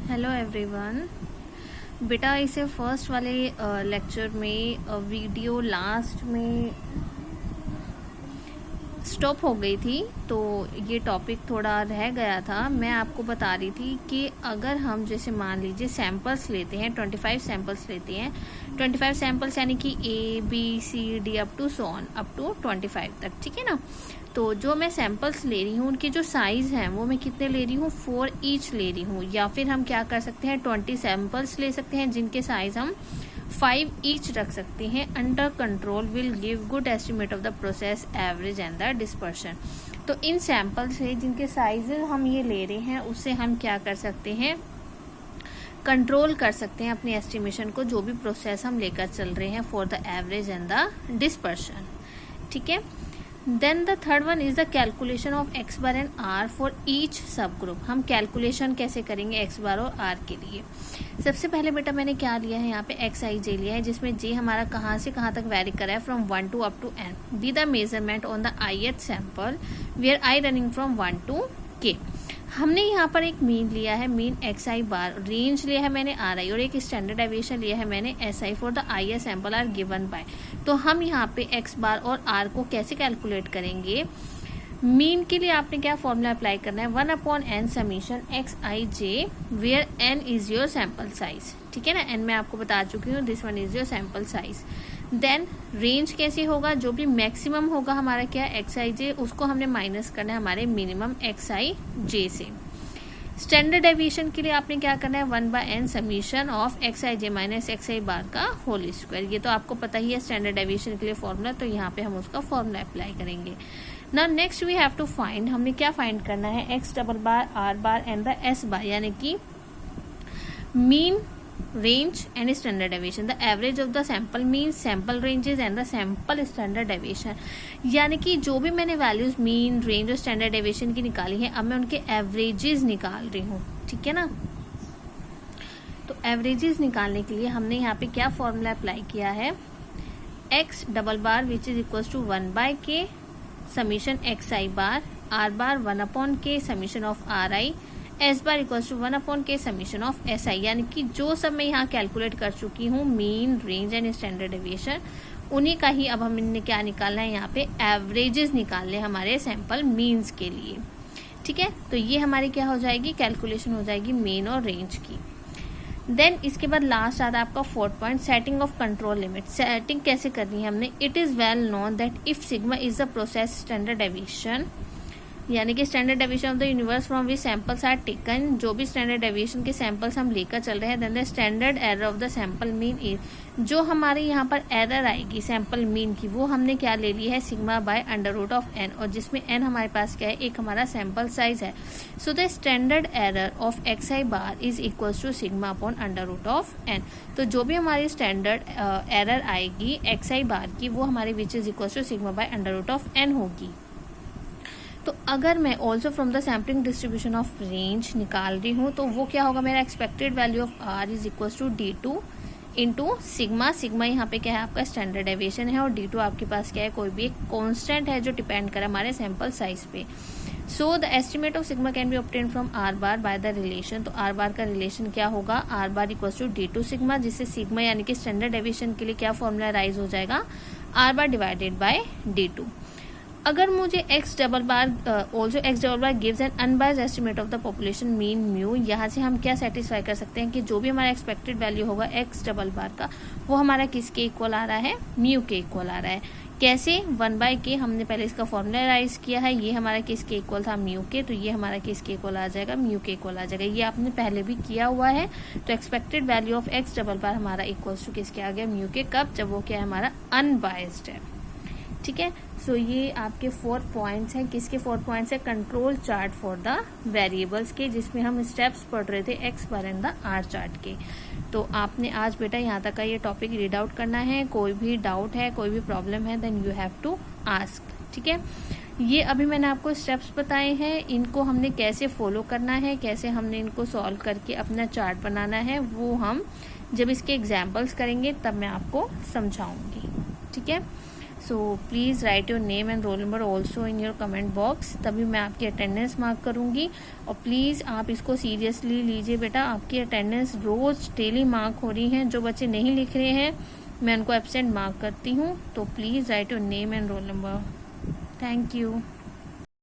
Hello everyone. बेटा इसे first वाले लेक्चर में वीडियो लास्ट में स्टॉप हो गई थी, तो ये टॉपिक थोड़ा रह गया था। मैं आपको बता रही थी कि अगर हम जैसे मान लीजिए सैंपल्स लेते हैं, 25 सैंपल्स लेते हैं, 25 सैंपल्स यानी कि ABCD up to so on up to 25 तक, ठीक है ना। तो जो मैं सैंपल्स ले रही हूँ उनके जो साइज हैं वो मैं कितने ले रही हूँ, 4 ईच ले रही हूँ। या फिर हम क्या कर सकते हैं, 20 सैंपल्स ले सकते हैं जिनके साइज हम 5 ईच रख सकते हैं। Under control will give good estimate of the process average and the dispersion. तो इन सैंपल से जिनके साइजेस हम ये ले रहे हैं उससे हम क्या कर सकते हैं, कंट्रोल कर सकते हैं अपनी एस्टिमेशन को, जो भी प्रोसेस हम लेकर चल रहे हैं for the average and the dispersion, ठीक है। Then the third one is the calculation of X bar and R for each subgroup. हम कैलकुलेशन कैसे करेंगे एक्स बार और आर के लिए। सबसे पहले बेटा मैंने क्या लिया है, यहाँ पे एक्स आई जे लिया है, जिसमें जे हमारा कहाँ से कहाँ तक वैरी करा है, from 1 to up to n। Be the measurement on the ith sample where I running from 1 to k। हमने यहाँ पर एक मीन लिया है, mean x I bar, range लिया है मैंने आर आई, और एक स्टैंडर्ड डेविएशन लिया है मैंने S I for the I sample are given by. तो हम यहाँ पे एक्स बार और आर को कैसे कैलकुलेट करेंगे। मीन के लिए आपने क्या फॉर्मूला अप्लाई करना है, 1/n summation X I J where n is your sample size, ठीक है ना। n मैं आपको बता चुकी हूँ, this one is your sample size. Then range कैसे होगा, जो भी मैक्सिमम होगा हमारा क्या एक्स आई जे, उसको हमने माइनस करना है हमारे मिनिमम एक्स आई जे से। स्टैंडर्ड डेविएशन के लिए आपने क्या करना है, 1/n summation of X I J minus X I bar का होल स्क्वायर। ये तो आपको पता ही है स्टैंडर्ड डेविएशन के लिए फॉर्मूला, तो यहाँ पे हम उसका फॉर्मूला अप्लाई करेंगे। Now next we have to find, हमने क्या फाइंड करना है, X double bar, R bar and the S bar, यानी कि mean, range and standard deviation, the average of the sample mean, sample ranges and the sample standard deviation. यानी कि जो भी मैंने वैल्यूज मीन, रेंज और स्टैंडर्ड डेविएशन की निकाली है, अब मैं उनके एवरेजेस निकाल रही हूँ, ठीक है ना। तो एवरेजेस निकालने के लिए हमने यहाँ पे क्या फॉर्मूला अप्लाई किया है, X double bar which is equal to 1/k summation X I bar, R bar 1/k summation of R I, S bar equals to 1/k summation of S I. यानी कि जो सब मैं यहाँ कैलकुलेट कर चुकी हूँ, mean, range and standard deviation, उन्हीं का ही अब हमने क्या निकालना है, यहाँ पे एवरेजेस निकालने हमारे सैंपल मीन्स के लिए, ठीक है। तो ये हमारी क्या हो जाएगी, कैलकुलेशन हो जाएगी मीन और रेंज की। देन इसके बाद लास्ट आता है आपका 4th point, setting of control limit. Setting कैसे करनी है हमने, it is well known that if sigma is the process standard deviation, यानी कि standard deviation of the universe from which samples are taken, जो भी स्टैंडर्ड डेविएशन के samples हम लेकर चल रहे हैं, then the standard error of the sample mean is, जो हमारे यहाँ पर एरर आएगी सैंपल मीन की, वो हमने क्या ले ली है, sigma by under root of n, और जिसमें n हमारे पास क्या है, एक हमारा सैंपल साइज है। So the standard error of X I bar is equals to sigma upon under root of n। तो जो भी हमारी स्टैंडर्ड एरर आएगी एक्स आई बार की, वो हमारे which is equals to sigma by under root of n होगी। तो अगर मैं also from the sampling distribution of range निकाल रही हूँ, तो वो क्या होगा, मेरा expected value of R is equals to D2 into sigma. Sigma यहाँ पे क्या है आपका स्टैंडर्ड डेविएशन है, और D2 आपके पास क्या है, कोई भी एक कॉन्स्टेंट है जो डिपेंड करे हमारे सैंपल साइज पे। So the estimate of sigma can be obtain from R bar by the relation. तो आर बार का रिलेशन क्या होगा, R bar equals to D2 sigma, जिससे सिग्मा यानी कि स्टैंडर्ड डेविएशन के लिए क्या फॉर्मूला राइज हो जाएगा, are bar divided by D2। अगर मुझे X double bar also X double bar gives an unbiased estimate of the population mean mu, यहाँ से हम क्या सेटिस्फाई कर सकते हैं कि जो भी हमारा एक्सपेक्टेड वैल्यू होगा एक्स डबल बार का, वो हमारा किसके इक्वल आ रहा है, म्यू के इक्वल आ रहा है। कैसे, 1/k हमने पहले इसका फॉर्मूला राइज किया है, ये हमारा किसके इक्वल था, म्यू के, तो ये हमारा किसके इक्वल आ जाएगा, म्यू के इक्वल आ जाएगा। ये आपने पहले भी किया हुआ है। तो expected value of X double bar हमारा इक्वल्स टू किसके आ गया, म्यू के, कब, जब वो क्या है हमारा अनबायस्ड है, ठीक है। सो ये आपके 4 पॉइंट्स हैं। किसके 4 पॉइंट्स है, control chart for the variables के, जिसमें हम स्टेप्स पढ़ रहे थे X bar and the R chart के। तो आपने आज बेटा यहाँ तक का ये टॉपिक रीड आउट करना है। कोई भी डाउट है, कोई भी प्रॉब्लम है, then you have to ask, ठीक है। ये अभी मैंने आपको स्टेप्स बताए हैं, इनको हमने कैसे फॉलो करना है, कैसे हमने इनको सॉल्व करके अपना चार्ट बनाना है, वो हम जब इसके एग्जाम्पल्स करेंगे तब मैं आपको समझाऊंगी, ठीक है। So please write your name and roll number also in your comment box, तभी मैं आपकी अटेंडेंस मार्क करूँगी। और प्लीज़ आप इसको सीरियसली लीजिए बेटा, आपकी अटेंडेंस रोज़ डेली मार्क हो रही है। जो बच्चे नहीं लिख रहे हैं मैं उनको एब्सेंट मार्क करती हूँ। तो please write your name and roll number. Thank you.